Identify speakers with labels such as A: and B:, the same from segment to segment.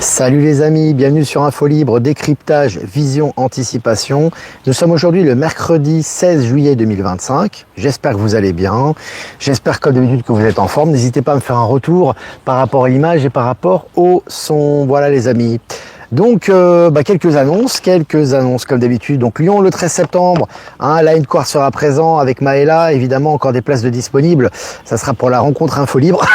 A: Salut les amis, bienvenue sur Info Libre, décryptage, vision, anticipation. Nous sommes aujourd'hui le mercredi 16 juillet 2025. J'espère que vous allez bien. J'espère comme d'habitude que vous êtes en forme. N'hésitez pas à me faire un retour par rapport à l'image et par rapport au son. Voilà les amis. Donc quelques annonces comme d'habitude. Donc Lyon le 13 septembre, Line Court sera présent avec Maëla, évidemment encore des places de disponibles. Ça sera pour la rencontre Info Libre.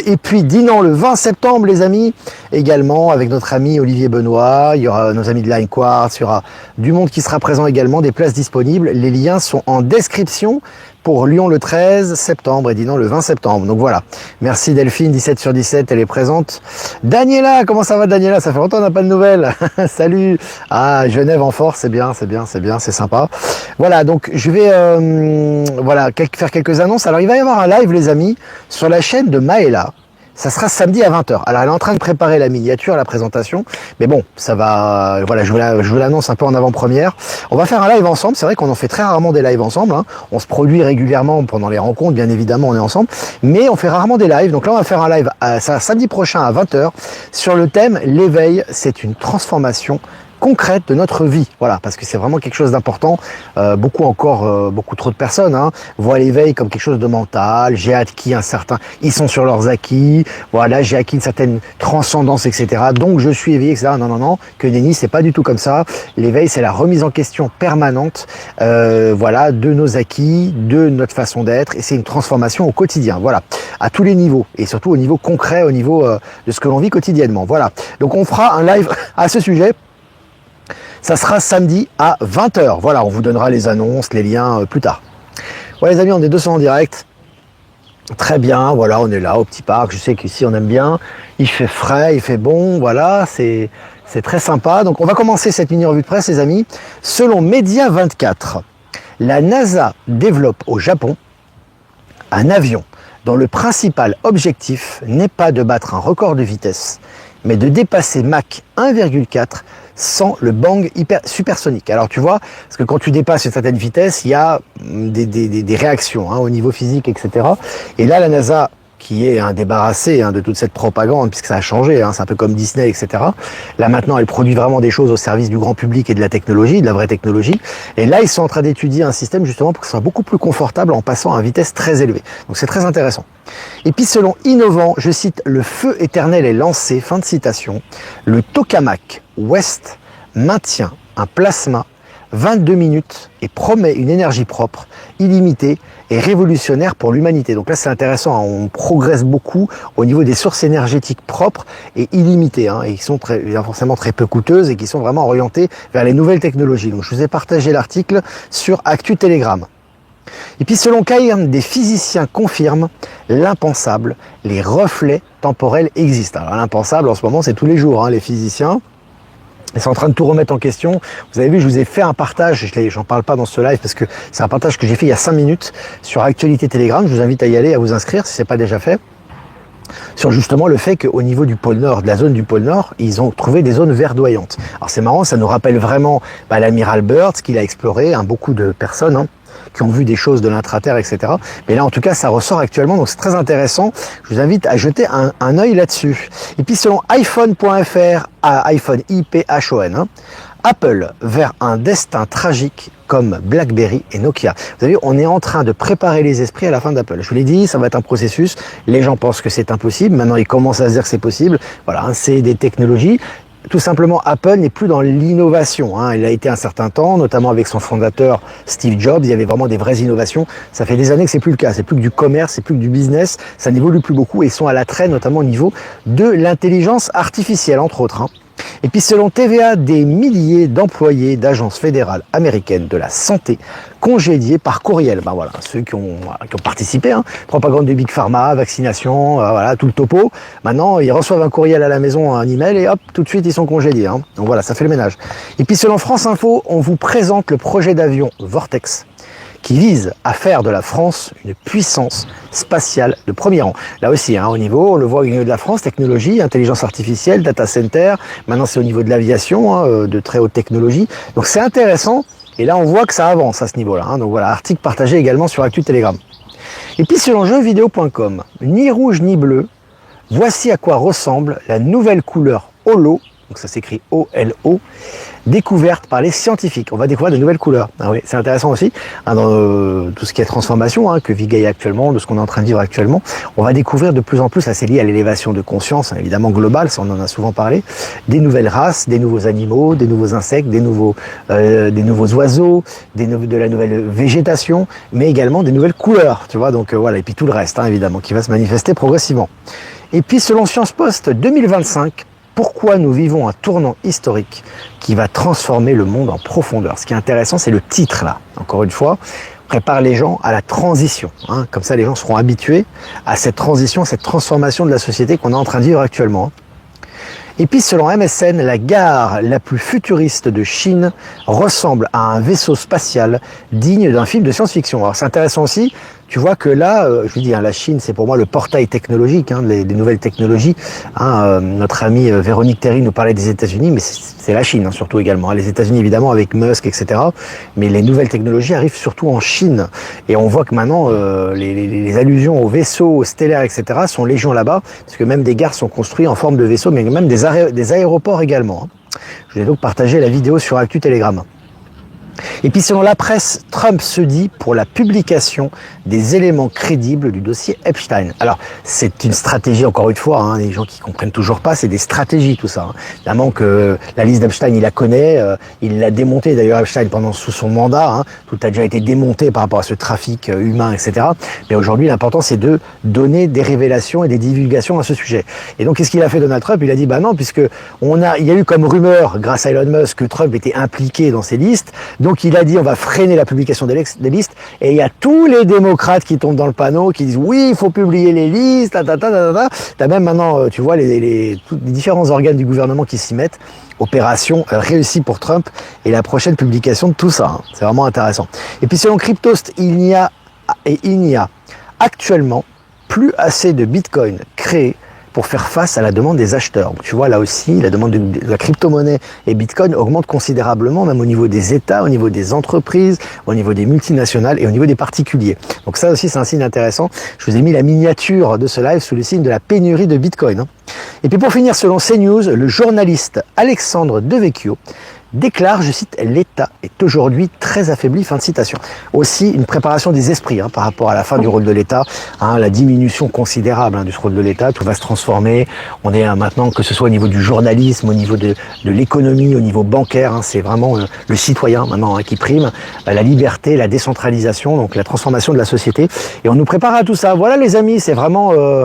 A: Et puis Dinan le 20 septembre les amis, également avec notre ami Olivier Benoît, il y aura nos amis de Line Quartz, il y aura du monde qui sera présent également, des places disponibles, les liens sont en description pour Lyon le 13 septembre et Dinan le 20 septembre. Donc voilà, merci Delphine, 17/17, elle est présente. Daniela, comment ça va Daniela? Ça fait longtemps qu'on n'a pas de nouvelles. Salut. Genève en force, c'est bien, c'est sympa. Voilà, donc je vais faire quelques annonces. Alors il va y avoir un live les amis sur la chaîne de Maëla. Ça sera samedi à 20h. Alors elle est en train de préparer la miniature, la présentation. Mais bon, ça va, voilà, je vous l'annonce un peu en avant-première. On va faire un live ensemble. C'est vrai qu'on en fait très rarement des lives ensemble. On se produit régulièrement pendant les rencontres, bien évidemment, on est ensemble. Mais on fait rarement des lives. Donc là, on va faire un live samedi prochain à 20h sur le thème l'éveil, c'est une transformation concrète de notre vie, voilà, parce que c'est vraiment quelque chose d'important. Beaucoup trop de personnes voient l'éveil comme quelque chose de mental. J'ai acquis ils sont sur leurs acquis. Voilà, j'ai acquis une certaine transcendance, etc. Donc je suis éveillé, etc. Non, que nenni, c'est pas du tout comme ça. L'éveil, c'est la remise en question permanente, de nos acquis, de notre façon d'être, et c'est une transformation au quotidien. Voilà, à tous les niveaux, et surtout au niveau concret, au niveau de ce que l'on vit quotidiennement. Voilà, donc on fera un live à ce sujet. Ça sera samedi à 20h. Voilà, on vous donnera les annonces, les liens plus tard. Voilà les amis, on est 200 en direct. Très bien, voilà, on est là au petit parc. Je sais qu'ici on aime bien. Il fait frais, il fait bon, voilà, c'est très sympa. Donc on va commencer cette mini-revue de presse les amis. Selon Média24, la NASA développe au Japon un avion dont le principal objectif n'est pas de battre un record de vitesse, mais de dépasser Mach 1,4 sans le bang supersonique. Alors tu vois, parce que quand tu dépasses une certaine vitesse, il y a des réactions au niveau physique, etc. Et là, la NASA, qui est débarrassée de toute cette propagande, puisque ça a changé, c'est un peu comme Disney, etc. Là maintenant, elle produit vraiment des choses au service du grand public et de la technologie, de la vraie technologie. Et là, ils sont en train d'étudier un système justement pour que ce soit beaucoup plus confortable en passant à une vitesse très élevée. Donc c'est très intéressant. Et puis selon Innovant, je cite, le feu éternel est lancé, fin de citation, le tokamak West maintient un plasma 22 minutes et promet une énergie propre, illimitée et révolutionnaire pour l'humanité. Donc là c'est intéressant, on progresse beaucoup au niveau des sources énergétiques propres et illimitées, et qui sont forcément très peu coûteuses et qui sont vraiment orientées vers les nouvelles technologies. Donc je vous ai partagé l'article sur Actu Telegram. Et puis selon Cairn, des physiciens confirment l'impensable, les reflets temporels existent. Alors l'impensable en ce moment c'est tous les jours, les physiciens. Ils sont en train de tout remettre en question. Vous avez vu, je vous ai fait un partage, j'en parle pas dans ce live parce que c'est un partage que j'ai fait il y a 5 minutes sur Actualité Telegram. Je vous invite à y aller, à vous inscrire si ce n'est pas déjà fait. Sur justement le fait qu'au niveau du pôle Nord, de la zone du pôle Nord, ils ont trouvé des zones verdoyantes. Alors c'est marrant, ça nous rappelle vraiment l'amiral Byrd, qu'il a exploré, beaucoup de personnes qui ont vu des choses de l'intraterre, etc. Mais là, en tout cas, ça ressort actuellement, donc c'est très intéressant. Je vous invite à jeter un œil là-dessus. Et puis, selon iPhone.fr, iPhone, I-P-H-O-N, Apple vers un destin tragique comme BlackBerry et Nokia. Vous savez, on est en train de préparer les esprits à la fin d'Apple. Je vous l'ai dit, ça va être un processus. Les gens pensent que c'est impossible. Maintenant, ils commencent à se dire que c'est possible. Voilà, c'est des technologies. Tout simplement, Apple n'est plus dans l'innovation. Il a été un certain temps, notamment avec son fondateur Steve Jobs, il y avait vraiment des vraies innovations. Ça fait des années que c'est plus le cas. C'est plus que du commerce, c'est plus que du business. Ça n'évolue plus beaucoup et ils sont à la traîne, notamment au niveau de l'intelligence artificielle, entre autres. Et puis selon TVA, des milliers d'employés d'agences fédérales américaines de la santé congédiés par courriel. Voilà, ceux qui ont participé, propagande de Big Pharma, vaccination, tout le topo. Maintenant, ils reçoivent un courriel à la maison, un email et hop, tout de suite ils sont congédiés. Donc voilà, ça fait le ménage. Et puis selon France Info, on vous présente le projet d'avion Vortex, qui vise à faire de la France une puissance spatiale de premier rang. Là aussi, au niveau, on le voit au niveau de la France, technologie, intelligence artificielle, data center, maintenant c'est au niveau de l'aviation, de très haute technologie. Donc c'est intéressant, et là on voit que ça avance à ce niveau-là. Donc voilà, article partagé également sur Actu Telegram. Et puis selon jeuxvideo.com, ni rouge ni bleu, Voici à quoi ressemble la nouvelle couleur holo, donc ça s'écrit O-L-O, découverte par les scientifiques. On va découvrir de nouvelles couleurs. Ah oui, c'est intéressant aussi, hein, dans tout ce qui est transformation, hein, que vit Gaïa actuellement, de ce qu'on est en train de vivre actuellement. On va découvrir de plus en plus, ça c'est lié à l'élévation de conscience, hein, évidemment globale, ça on en a souvent parlé, des nouvelles races, des nouveaux animaux, des nouveaux insectes, des nouveaux oiseaux, de la nouvelle végétation, mais également des nouvelles couleurs, tu vois, donc voilà, et puis tout le reste, hein, évidemment, qui va se manifester progressivement. Et puis selon Sciences Post 2025, pourquoi nous vivons un tournant historique qui va transformer le monde en profondeur. Ce qui est intéressant, c'est le titre là. Encore une fois, prépare les gens à la transition. Hein. Comme ça, les gens seront habitués à cette transition, cette transformation de la société qu'on est en train de vivre actuellement. Et puis, selon MSN, la gare la plus futuriste de Chine ressemble à un vaisseau spatial digne d'un film de science-fiction. Alors, c'est intéressant aussi. Tu vois que là, je vous dis, hein, la Chine, c'est pour moi le portail technologique, hein, des nouvelles technologies. Hein, notre amie Véronique Terry nous parlait des États-Unis, mais c'est la Chine hein, surtout également. Hein. Les États-Unis évidemment avec Musk, etc. Mais les nouvelles technologies arrivent surtout en Chine. Et on voit que maintenant, les allusions aux vaisseaux stellaires, etc. sont légion là-bas, parce que même des gares sont construites en forme de vaisseaux, mais même des aéroports également. Hein. Je vais donc partager la vidéo sur Actu Telegram. Et puis selon la presse, Trump se dit pour la publication des éléments crédibles du dossier Epstein. Alors c'est une stratégie encore une fois, hein, les gens qui comprennent toujours pas, c'est des stratégies tout ça. Hein. Évidemment que la liste d'Epstein il la connaît, il l'a démonté d'ailleurs Epstein sous son mandat, hein, tout a déjà été démonté par rapport à ce trafic humain, etc. Mais aujourd'hui l'important c'est de donner des révélations et des divulgations à ce sujet. Et donc qu'est-ce qu'il a fait Donald Trump? Il a dit bah non puisque il y a eu comme rumeur grâce à Elon Musk que Trump était impliqué dans ces listes. Donc il a dit on va freiner la publication des listes et il y a tous les démocrates qui tombent dans le panneau qui disent oui il faut publier les listes, t'as même maintenant tu vois les différents organes du gouvernement qui s'y mettent. Opération réussie pour Trump et la prochaine publication de tout ça, hein. C'est vraiment intéressant. Et puis selon Cryptost, il n'y a actuellement plus assez de Bitcoin créés pour faire face à la demande des acheteurs. Donc, tu vois, là aussi, la demande de la crypto-monnaie et Bitcoin augmente considérablement, même au niveau des États, au niveau des entreprises, au niveau des multinationales et au niveau des particuliers. Donc ça aussi, c'est un signe intéressant. Je vous ai mis la miniature de ce live sous le signe de la pénurie de Bitcoin. Hein. Et puis pour finir, selon CNews, le journaliste Alexandre Devecchio déclare, je cite, l'État est aujourd'hui très affaibli, fin de citation. Aussi une préparation des esprits hein, par rapport à la fin du rôle de l'État, hein, la diminution considérable hein, du rôle de l'État, tout va se transformer. On est maintenant, que ce soit au niveau du journalisme, au niveau de l'économie, au niveau bancaire, hein, c'est vraiment le citoyen maintenant hein, qui prime, la liberté, la décentralisation, donc la transformation de la société. Et on nous prépare à tout ça. Voilà les amis, c'est vraiment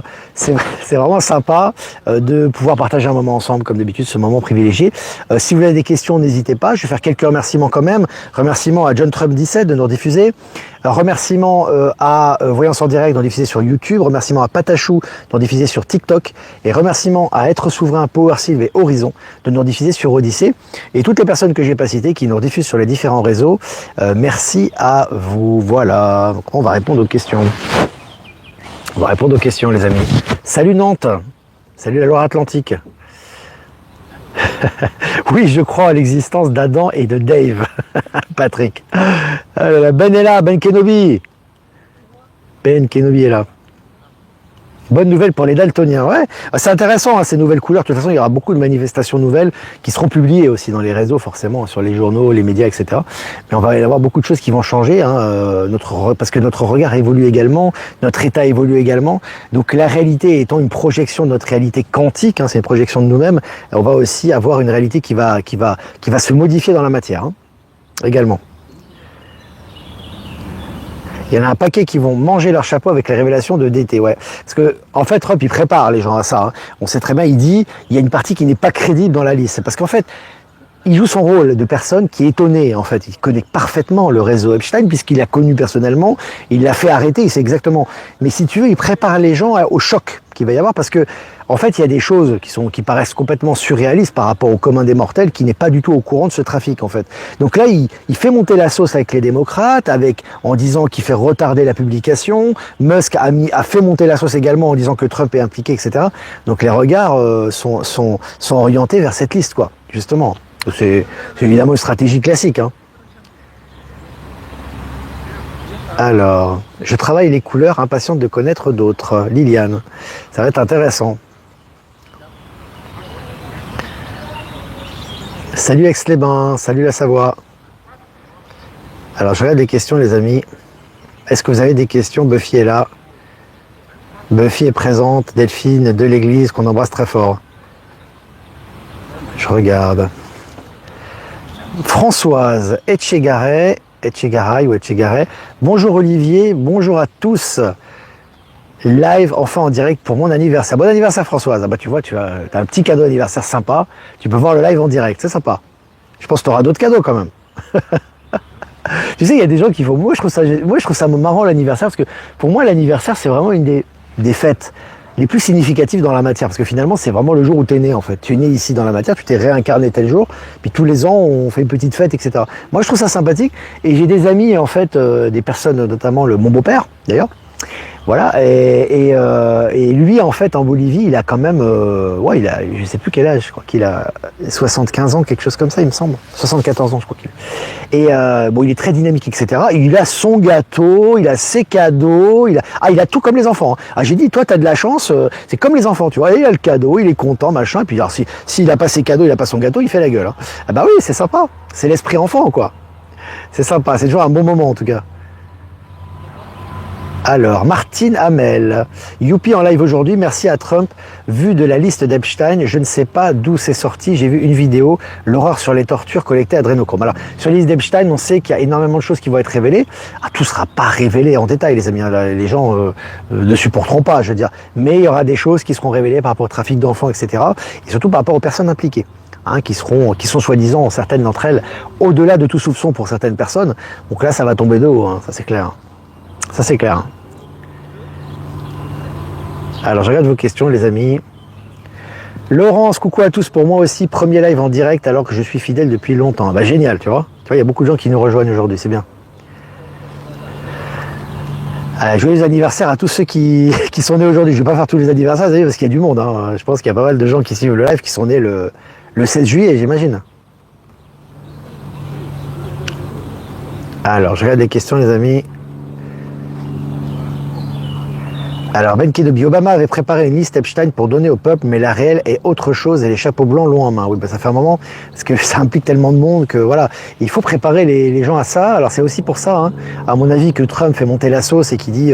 A: sympa de pouvoir partager un moment ensemble, comme d'habitude, ce moment privilégié. Si vous avez des questions, n'hésitez pas, je vais faire quelques remerciements quand même. Remerciements à John Trump 17 de nous rediffuser. Remerciements à Voyance en direct de nous diffuser sur YouTube. Remerciements à Patachou de nous diffuser sur TikTok. Et remerciements à Être Souverain, Power Sylve et Horizon de nous diffuser sur Odyssée. Et toutes les personnes que j'ai pas citées qui nous rediffusent sur les différents réseaux. Merci à vous. Voilà. Donc, on va répondre aux questions. On va répondre aux questions les amis. Salut Nantes. Salut la Loire-Atlantique. Oui, je crois à l'existence d'Adam et de Dave. Patrick. Ben est là, Ben Kenobi. Ben Kenobi est là. Bonne nouvelle pour les daltoniens, ouais. C'est intéressant, hein, ces nouvelles couleurs. De toute façon, il y aura beaucoup de manifestations nouvelles qui seront publiées aussi dans les réseaux, forcément, sur les journaux, les médias, etc. Mais on va y avoir beaucoup de choses qui vont changer, hein, parce que notre regard évolue également, notre état évolue également. Donc la réalité étant une projection de notre réalité quantique, hein, c'est une projection de nous-mêmes, on va aussi avoir une réalité qui va se modifier dans la matière, hein, également. Il y en a un paquet qui vont manger leur chapeau avec les révélations de DT, ouais. Parce que, en fait, Trump, il prépare les gens à ça. Hein. On sait très bien, il dit, il y a une partie qui n'est pas crédible dans la liste. C'est parce qu'en fait, il joue son rôle de personne qui est étonnée, en fait. Il connaît parfaitement le réseau Epstein, puisqu'il l'a connu personnellement, il l'a fait arrêter, il sait exactement. Mais si tu veux, il prépare les gens au choc qu'il va y avoir, parce que, en fait, il y a des choses qui paraissent complètement surréalistes par rapport au commun des mortels, qui n'est pas du tout au courant de ce trafic, en fait. Donc là, il fait monter la sauce avec les démocrates, en disant qu'il fait retarder la publication. Musk a fait monter la sauce également en disant que Trump est impliqué, etc. Donc les regards sont orientés vers cette liste, quoi, justement. C'est évidemment une stratégie classique, hein. Alors, je travaille les couleurs, impatiente de connaître d'autres. Liliane, ça va être intéressant. Salut Aix-les-Bains, salut la Savoie. Alors je regarde les questions les amis. Est-ce que vous avez des questions? Buffy est là. Buffy est présente, Delphine de l'église qu'on embrasse très fort. Je regarde. Françoise Etchegaray. Bonjour Olivier, bonjour à tous. Live enfin en direct pour mon anniversaire. Bon anniversaire Françoise. Ah bah tu vois, tu as un petit cadeau d'anniversaire sympa. Tu peux voir le live en direct, c'est sympa. Je pense que tu auras d'autres cadeaux quand même. Tu sais, il y a des gens qui font. Moi je trouve ça marrant l'anniversaire parce que pour moi l'anniversaire c'est vraiment une des fêtes les plus significatives dans la matière parce que finalement c'est vraiment le jour où tu es né en fait. Tu es né ici dans la matière, tu t'es réincarné tel jour, puis tous les ans on fait une petite fête, etc. Moi je trouve ça sympathique et j'ai des amis en fait, des personnes, notamment mon beau-père d'ailleurs. Voilà, et lui, en fait, en Bolivie, il a quand même, je sais plus quel âge, je crois qu'il a 75 ans, quelque chose comme ça, il me semble. 74 ans, je crois qu'il a. Et il est très dynamique, etc. Et il a son gâteau, il a ses cadeaux, il a tout comme les enfants. Hein. Ah, j'ai dit, toi, t'as de la chance, c'est comme les enfants, tu vois. Et il a le cadeau, il est content, machin. Et puis, alors, s'il a pas ses cadeaux, il a pas son gâteau, il fait la gueule. Hein. Ah bah oui, c'est sympa. C'est l'esprit enfant, quoi. C'est sympa, c'est toujours un bon moment, en tout cas. Alors, Martine Hamel, youpi en live aujourd'hui, merci à Trump. Vu de la liste d'Epstein, je ne sais pas d'où c'est sorti, j'ai vu une vidéo, l'horreur sur les tortures collectées à Adrénochrome. Alors, sur la liste d'Epstein, on sait qu'il y a énormément de choses qui vont être révélées. Ah, tout ne sera pas révélé en détail, les amis, les gens ne supporteront pas, je veux dire. Mais il y aura des choses qui seront révélées par rapport au trafic d'enfants, etc. Et surtout par rapport aux personnes impliquées. Hein, qui sont soi-disant, certaines d'entre elles, au-delà de tout soupçon pour certaines personnes. Donc là, ça va tomber de haut, hein, ça c'est clair. Ça c'est clair. Alors je regarde vos questions les amis. Laurence, coucou à tous, pour moi aussi, premier live en direct alors que je suis fidèle depuis longtemps. Bah génial, tu vois. Tu vois, il y a beaucoup de gens qui nous rejoignent aujourd'hui, c'est bien. Joyeux anniversaire à tous ceux qui sont nés aujourd'hui. Je ne vais pas faire tous les anniversaires parce qu'il y a du monde. Hein. Je pense qu'il y a pas mal de gens qui suivent le live qui sont nés le 16 juillet, j'imagine. Alors je regarde les questions les amis. Alors Ben Kenobi, Obama avait préparé une liste Epstein pour donner au peuple, mais la réelle est autre chose et les chapeaux blancs l'ont en main. Oui, bah ça fait un moment, parce que ça implique tellement de monde que voilà, il faut préparer les gens à ça. Alors c'est aussi pour ça, hein, à mon avis, que Trump fait monter la sauce et qui dit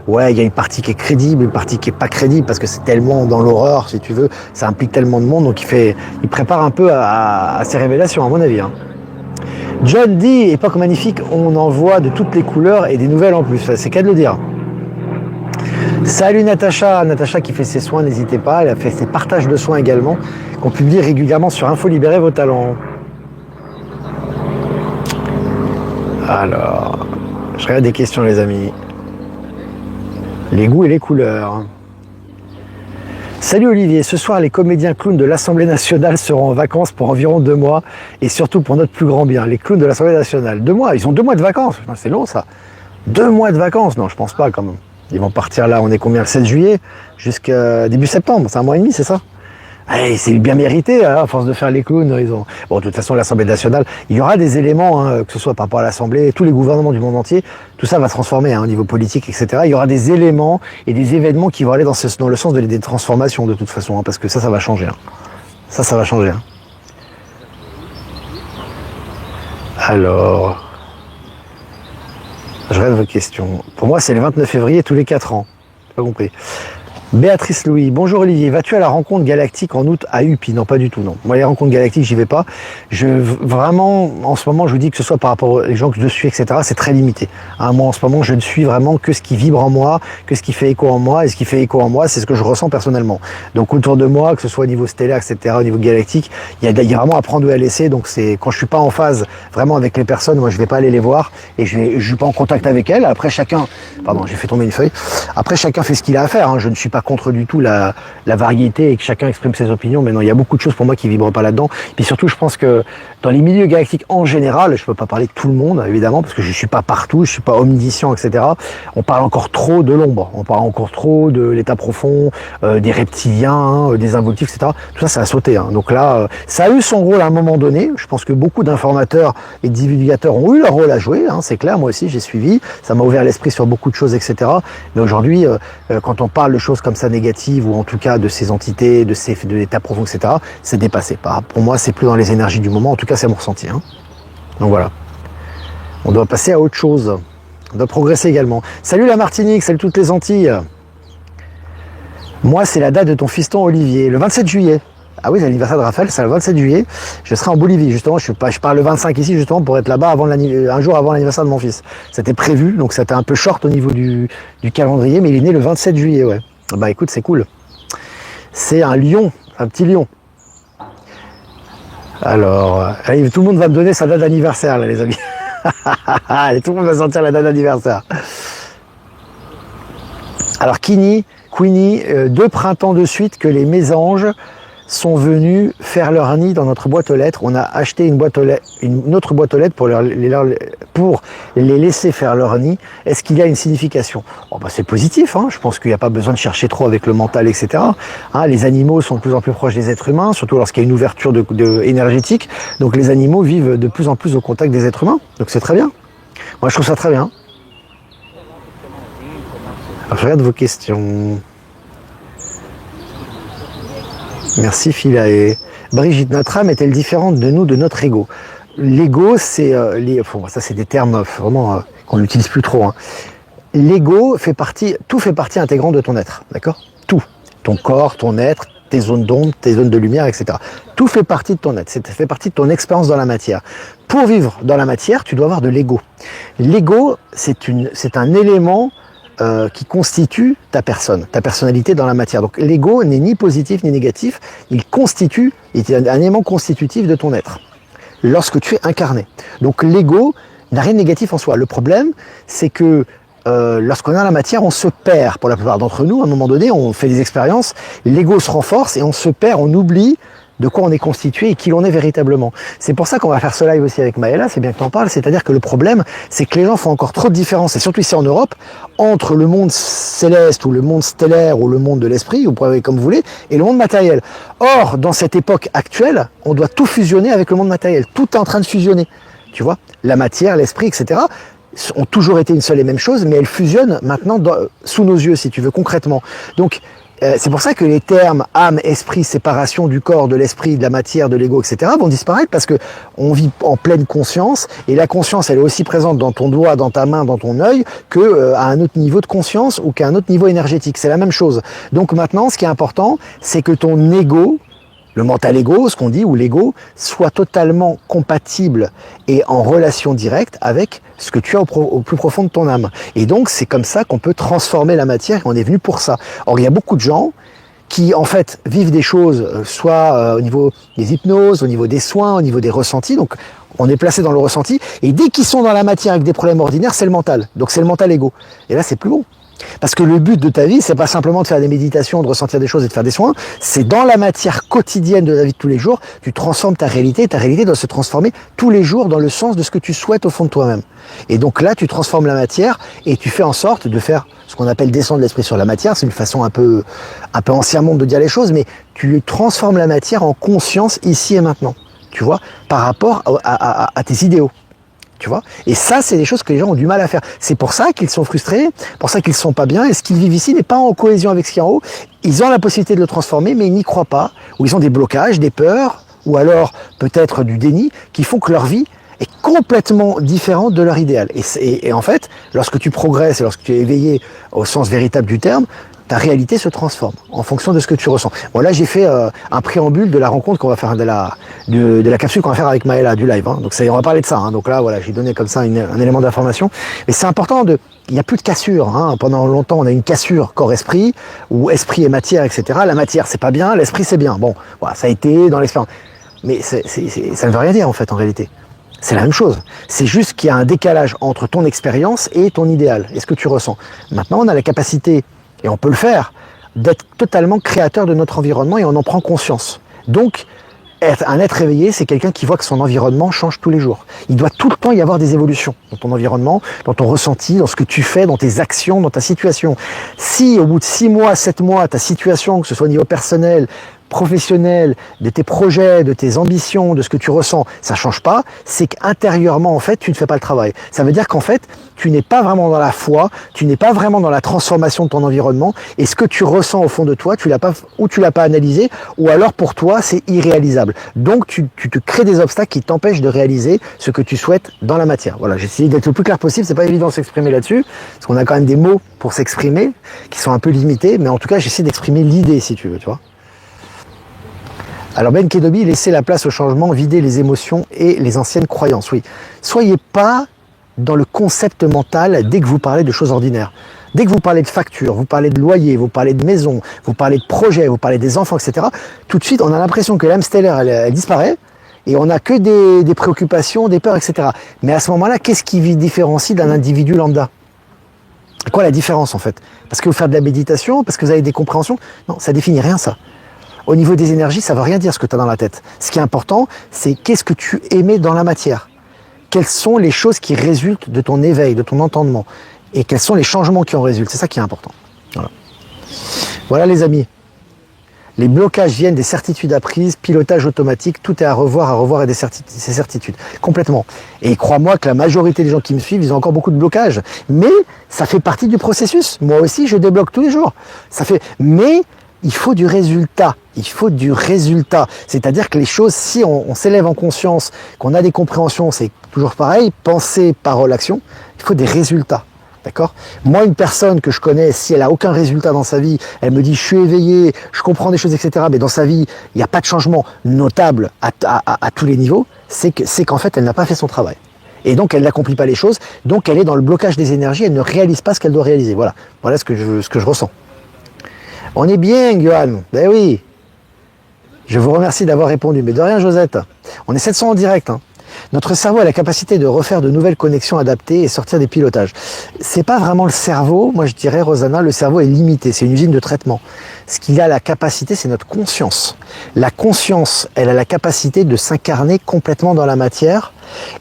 A: ouais, il y a une partie qui est crédible, une partie qui est pas crédible, parce que c'est tellement dans l'horreur, si tu veux, ça implique tellement de monde, donc il prépare un peu à ces révélations, à mon avis. Hein. John dit, époque magnifique, on en voit de toutes les couleurs et des nouvelles en plus. C'est qu'à de le dire. Salut Natacha qui fait ses soins, n'hésitez pas, elle a fait ses partages de soins également, qu'on publie régulièrement sur Info Libérer vos talents. Alors, je regarde des questions les amis. Les goûts et les couleurs. Salut Olivier, ce soir les comédiens clowns de l'Assemblée nationale seront en vacances pour environ 2 mois et surtout pour notre plus grand bien, les clowns de l'Assemblée nationale. 2 mois, ils ont 2 mois de vacances, c'est long ça. 2 mois de vacances, non je pense pas quand même. Ils vont partir là, on est combien, le 16 juillet jusqu'à début septembre, c'est 1 mois et demi, c'est ça? Allez, c'est bien mérité, hein, à force de faire les clowns. Bon, de toute façon, l'Assemblée nationale, il y aura des éléments, hein, que ce soit par rapport à l'Assemblée, tous les gouvernements du monde entier, tout ça va se transformer hein, au niveau politique, etc. Il y aura des éléments et des événements qui vont aller dans le sens des transformations de toute façon, hein, parce que ça va changer. Hein. Ça va changer. Hein. Alors... Je regarde vos questions. Pour moi, c'est le 29 février tous les 4 ans. Pas compris. Béatrice Louis, bonjour Olivier, vas-tu à la rencontre galactique en août à UPI? Non, pas du tout, non. Moi, les rencontres galactiques, j'y vais pas. Vraiment, en ce moment, je vous dis que ce soit par rapport aux gens que je suis, etc., c'est très limité. Hein, moi, en ce moment, je ne suis vraiment que ce qui vibre en moi, que ce qui fait écho en moi, et ce qui fait écho en moi, c'est ce que je ressens personnellement. Donc, autour de moi, que ce soit au niveau stellaire, etc., au niveau galactique, il y a vraiment à prendre ou à laisser. Donc, c'est quand je suis pas en phase vraiment avec les personnes, moi, je vais pas aller les voir et je suis pas en contact avec elles. Après, pardon, j'ai fait tomber une feuille. Après, chacun fait ce qu'il a à faire. Hein. Je ne suis pas contre du tout la variété et que chacun exprime ses opinions, mais non, il y a beaucoup de choses pour moi qui vibrent pas là-dedans. Puis surtout, je pense que dans les milieux galactiques en général, je peux pas parler de tout le monde, évidemment, parce que je suis pas partout, je suis pas omniscient, etc. On parle encore trop de l'ombre, on parle encore trop de l'état profond, des reptiliens, des involutifs, etc. Tout ça, ça a sauté. Hein. Donc là, ça a eu son rôle à un moment donné. Je pense que beaucoup d'informateurs et de divulgateurs ont eu leur rôle à jouer, hein, c'est clair, moi aussi j'ai suivi, ça m'a ouvert l'esprit sur beaucoup de choses, etc. Mais aujourd'hui, quand on parle de choses comme comme ça négatives, ou en tout cas de ces entités, de l'état profond, etc., c'est dépassé. Pour moi, c'est plus dans les énergies du moment, en tout cas c'est mon ressenti. Hein. Donc voilà. On doit passer à autre chose. On doit progresser également. Salut la Martinique, salut toutes les Antilles. Moi, c'est la date de ton fiston Olivier, le 27 juillet. Ah oui, c'est l'anniversaire de Raphaël, c'est le 27 juillet. Je serai en Bolivie, justement. Je pars le 25 ici, justement, pour être là-bas un jour avant l'anniversaire de mon fils. C'était prévu, donc c'était un peu short au niveau du calendrier, mais il est né le 27 juillet, ouais. Bah écoute, c'est cool. C'est un lion, un petit lion. Alors, allez, tout le monde va me donner sa date d'anniversaire, là, les amis. Allez, tout le monde va sentir la date d'anniversaire. Alors, Queenie, 2 printemps de suite que les mésanges sont venus faire leur nid dans notre boîte aux lettres. On a acheté une autre boîte aux lettres pour les laisser faire leur nid. Est-ce qu'il y a une signification? C'est positif, hein. Je pense qu'il n'y a pas besoin de chercher trop avec le mental, etc. Hein, les animaux sont de plus en plus proches des êtres humains, surtout lorsqu'il y a une ouverture énergétique. Donc les animaux vivent de plus en plus au contact des êtres humains. Donc c'est très bien. Moi je trouve ça très bien. Alors, je regarde vos questions. Merci Philae. Brigitte, notre âme est-elle différente de nous, de notre ego? L'ego, c'est ça c'est des termes vraiment qu'on n'utilise plus trop. Hein. L'ego tout fait partie intégrante de ton être, d'accord? Tout, ton corps, ton être, tes zones d'ombre, tes zones de lumière, etc. Tout fait partie de ton être, ça fait partie de ton expérience dans la matière. Pour vivre dans la matière, tu dois avoir de l'ego. L'ego, c'est un élément qui constitue ta personne, ta personnalité dans la matière. Donc l'ego n'est ni positif ni négatif, il est un élément constitutif de ton être, lorsque tu es incarné. Donc l'ego n'a rien de négatif en soi. Le problème, c'est que lorsqu'on est dans la matière, on se perd. Pour la plupart d'entre nous, à un moment donné, on fait des expériences, l'ego se renforce et on se perd, on oublie de quoi on est constitué et qui l'on est véritablement. C'est pour ça qu'on va faire ce live aussi avec Maëla, c'est bien que tu en parles, c'est-à-dire que le problème, c'est que les gens font encore trop de différence, et surtout ici en Europe, entre le monde céleste ou le monde stellaire ou le monde de l'esprit, vous pouvez comme vous voulez, et le monde matériel. Or, dans cette époque actuelle, on doit tout fusionner avec le monde matériel. Tout est en train de fusionner, tu vois, la matière, l'esprit, etc., ont toujours été une seule et même chose, mais elles fusionnent maintenant sous nos yeux, si tu veux, concrètement. Donc, c'est pour ça que les termes âme, esprit, séparation du corps, de l'esprit, de la matière, de l'ego, etc. vont disparaître parce que on vit en pleine conscience et la conscience, elle est aussi présente dans ton doigt, dans ta main, dans ton œil que à un autre niveau de conscience ou qu'à un autre niveau énergétique. C'est la même chose. Donc maintenant, ce qui est important, c'est que ton ego, le mental ego, ce qu'on dit, ou l'ego, soit totalement compatible et en relation directe avec ce que tu as au plus profond de ton âme. Et donc, c'est comme ça qu'on peut transformer la matière et on est venu pour ça. Or, il y a beaucoup de gens qui, en fait, vivent des choses, soit au niveau des hypnoses, au niveau des soins, au niveau des ressentis. Donc, on est placé dans le ressenti. Et dès qu'ils sont dans la matière avec des problèmes ordinaires, c'est le mental. Donc, c'est le mental ego. Et là, c'est plus bon. Parce que le but de ta vie, c'est pas simplement de faire des méditations, de ressentir des choses et de faire des soins, c'est dans la matière quotidienne de la vie de tous les jours, tu transformes ta réalité doit se transformer tous les jours dans le sens de ce que tu souhaites au fond de toi-même. Et donc là, tu transformes la matière et tu fais en sorte de faire ce qu'on appelle descendre l'esprit sur la matière, c'est une façon un peu ancien monde de dire les choses, mais tu transformes la matière en conscience ici et maintenant, tu vois, par rapport à tes idéaux. Tu vois, et ça, c'est des choses que les gens ont du mal à faire. C'est pour ça qu'ils sont frustrés, pour ça qu'ils sont pas bien, et ce qu'ils vivent ici n'est pas en cohésion avec ce qu'il y a en haut. Ils ont la possibilité de le transformer, mais ils n'y croient pas, ou ils ont des blocages, des peurs, ou alors peut-être du déni, qui font que leur vie est complètement différente de leur idéal. Et en fait, lorsque tu progresses, et lorsque tu es éveillé au sens véritable du terme, ta réalité se transforme en fonction de ce que tu ressens. Bon, là, j'ai fait un préambule de la rencontre qu'on va faire, de la capsule qu'on va faire avec Maëla, du live. Hein. Donc, on va parler de ça. Hein. Donc là, voilà, j'ai donné comme ça un élément d'information. Mais c'est important il n'y a plus de cassure. Hein. Pendant longtemps, on a une cassure corps-esprit, ou esprit et matière, etc. La matière, c'est pas bien, l'esprit, c'est bien. Bon, voilà, ça a été dans l'expérience. Mais ça ne veut rien dire, en fait, en réalité. C'est la même chose. C'est juste qu'il y a un décalage entre ton expérience et ton idéal, et ce que tu ressens. Maintenant, on a la capacité, et on peut le faire, d'être totalement créateur de notre environnement et on en prend conscience. Donc, un être éveillé, c'est quelqu'un qui voit que son environnement change tous les jours. Il doit tout le temps y avoir des évolutions dans ton environnement, dans ton ressenti, dans ce que tu fais, dans tes actions, dans ta situation. Si au bout de 6 mois, 7 mois, ta situation, que ce soit au niveau personnel, professionnelle, de tes projets, de tes ambitions, de ce que tu ressens, ça change pas, c'est qu'intérieurement, en fait, tu ne fais pas le travail. Ça veut dire qu'en fait, tu n'es pas vraiment dans la foi, tu n'es pas vraiment dans la transformation de ton environnement, et ce que tu ressens au fond de toi, tu l'as pas analysé, ou alors pour toi, c'est irréalisable. Donc, tu te crées des obstacles qui t'empêchent de réaliser ce que tu souhaites dans la matière. Voilà, j'ai essayé d'être le plus clair possible, c'est pas évident de s'exprimer là-dessus, parce qu'on a quand même des mots pour s'exprimer, qui sont un peu limités, mais en tout cas, j'essaie d'exprimer l'idée, si tu veux, tu vois. Alors Ben Kedobi, laissez la place au changement, videz les émotions et les anciennes croyances, oui. Soyez pas dans le concept mental dès que vous parlez de choses ordinaires. Dès que vous parlez de factures, vous parlez de loyer, vous parlez de maison, vous parlez de projets, vous parlez des enfants, etc., tout de suite, on a l'impression que l'âme stellaire, elle disparaît, et on n'a que des préoccupations, des peurs, etc. Mais à ce moment-là, qu'est-ce qui différencie d'un individu lambda? Quoi la différence en fait? Parce que vous faites de la méditation, parce que vous avez des compréhensions? Non, ça définit rien ça. Au niveau des énergies, ça ne veut rien dire ce que tu as dans la tête. Ce qui est important, c'est qu'est-ce que tu émets dans la matière. Quelles sont les choses qui résultent de ton éveil, de ton entendement, et quels sont les changements qui en résultent. C'est ça qui est important. Voilà, voilà les amis. Les blocages viennent des certitudes apprises, pilotage automatique, tout est à revoir et des certitudes. Complètement. Et crois-moi que la majorité des gens qui me suivent, ils ont encore beaucoup de blocages. Mais ça fait partie du processus. Moi aussi, je débloque tous les jours. Mais il faut du résultat. Il faut du résultat. C'est-à-dire que les choses, si on s'élève en conscience, qu'on a des compréhensions, c'est toujours pareil, pensée, parole, action, il faut des résultats. D'accord? Moi, une personne que je connais, si elle a aucun résultat dans sa vie, elle me dit je suis éveillé, je comprends des choses, etc. Mais dans sa vie, il n'y a pas de changement notable à tous les niveaux, c'est qu'en fait, elle n'a pas fait son travail. Et donc, elle n'accomplit pas les choses, donc elle est dans le blocage des énergies, elle ne réalise pas ce qu'elle doit réaliser. Voilà, voilà ce que je ressens. On est bien, Johan. Ben oui. Je vous remercie d'avoir répondu. Mais de rien, Josette. On est 700 en direct, hein. Notre cerveau a la capacité de refaire de nouvelles connexions adaptées et sortir des pilotages. C'est pas vraiment le cerveau, moi je dirais, Rosanna, le cerveau est limité, c'est une usine de traitement. Ce qu'il a la capacité, c'est notre conscience. La conscience, elle a la capacité de s'incarner complètement dans la matière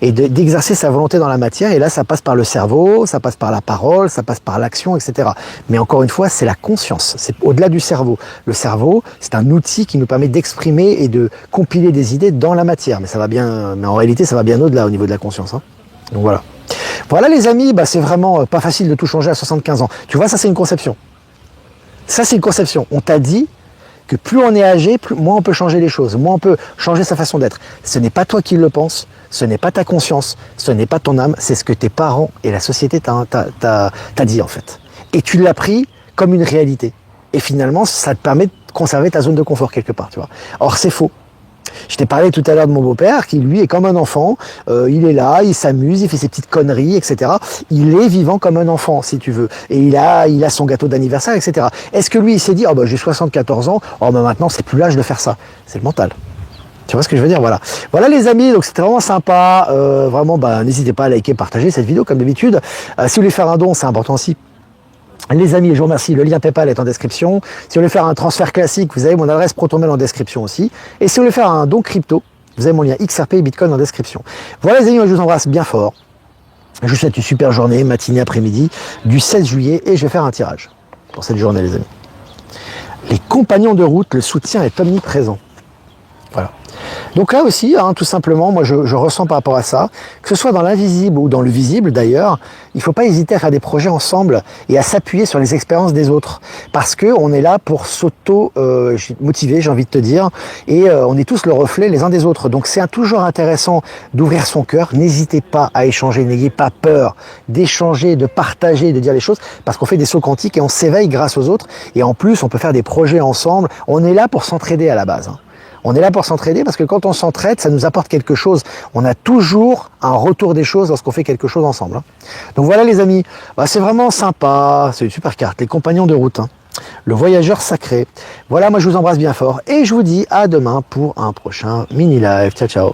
A: et d'exercer sa volonté dans la matière. Et là, ça passe par le cerveau, ça passe par la parole, ça passe par l'action, etc. Mais encore une fois, c'est la conscience, c'est au-delà du cerveau. Le cerveau, c'est un outil qui nous permet d'exprimer et de compiler des idées dans la matière. Mais ça va bien, mais en réalité, ça va bien au-delà au niveau de la conscience, hein. Donc voilà. Voilà les amis, bah, c'est vraiment pas facile de tout changer à 75 ans. Tu vois, ça c'est une conception. Ça c'est une conception. On t'a dit que plus on est âgé, moins on peut changer les choses, moins on peut changer sa façon d'être. Ce n'est pas toi qui le penses, ce n'est pas ta conscience, ce n'est pas ton âme, c'est ce que tes parents et la société t'a dit en fait. Et tu l'as pris comme une réalité. Et finalement, ça te permet de conserver ta zone de confort quelque part, tu vois. Or c'est faux. Je t'ai parlé tout à l'heure de mon beau-père qui, lui, est comme un enfant. Il est là, il s'amuse, il fait ses petites conneries, etc. Il est vivant comme un enfant, si tu veux. Et il a son gâteau d'anniversaire, etc. Est-ce que lui, il s'est dit, oh bah j'ai 74 ans, oh bah maintenant c'est plus l'âge de faire ça. C'est le mental. Tu vois ce que je veux dire? Voilà. Voilà les amis, donc c'était vraiment sympa. Vraiment, bah, n'hésitez pas à liker, partager cette vidéo comme d'habitude. Si vous voulez faire un don, c'est important aussi. Les amis, je vous remercie, le lien PayPal est en description. Si vous voulez faire un transfert classique, vous avez mon adresse ProtonMail en description aussi. Et si vous voulez faire un don crypto, vous avez mon lien XRP et Bitcoin en description. Voilà les amis, je vous embrasse bien fort. Je vous souhaite une super journée, matinée, après-midi, du 16 juillet, et je vais faire un tirage pour cette journée les amis. Les compagnons de route, le soutien est omniprésent. Voilà. Donc là aussi, hein, tout simplement, moi je ressens par rapport à ça, que ce soit dans l'invisible ou dans le visible d'ailleurs, il ne faut pas hésiter à faire des projets ensemble et à s'appuyer sur les expériences des autres. Parce qu'on est là pour s'auto-motiver, j'ai envie de te dire, et on est tous le reflet les uns des autres. Donc c'est toujours intéressant d'ouvrir son cœur, n'hésitez pas à échanger, n'ayez pas peur d'échanger, de partager, de dire les choses, parce qu'on fait des sauts quantiques et on s'éveille grâce aux autres, et en plus on peut faire des projets ensemble, on est là pour s'entraider à la base, hein. On est là pour s'entraider parce que quand on s'entraide, ça nous apporte quelque chose. On a toujours un retour des choses lorsqu'on fait quelque chose ensemble, hein. Donc voilà les amis, bah, c'est vraiment sympa, c'est une super carte, les compagnons de route, hein. Le voyageur sacré. Voilà, moi je vous embrasse bien fort et je vous dis à demain pour un prochain mini live. Ciao ciao.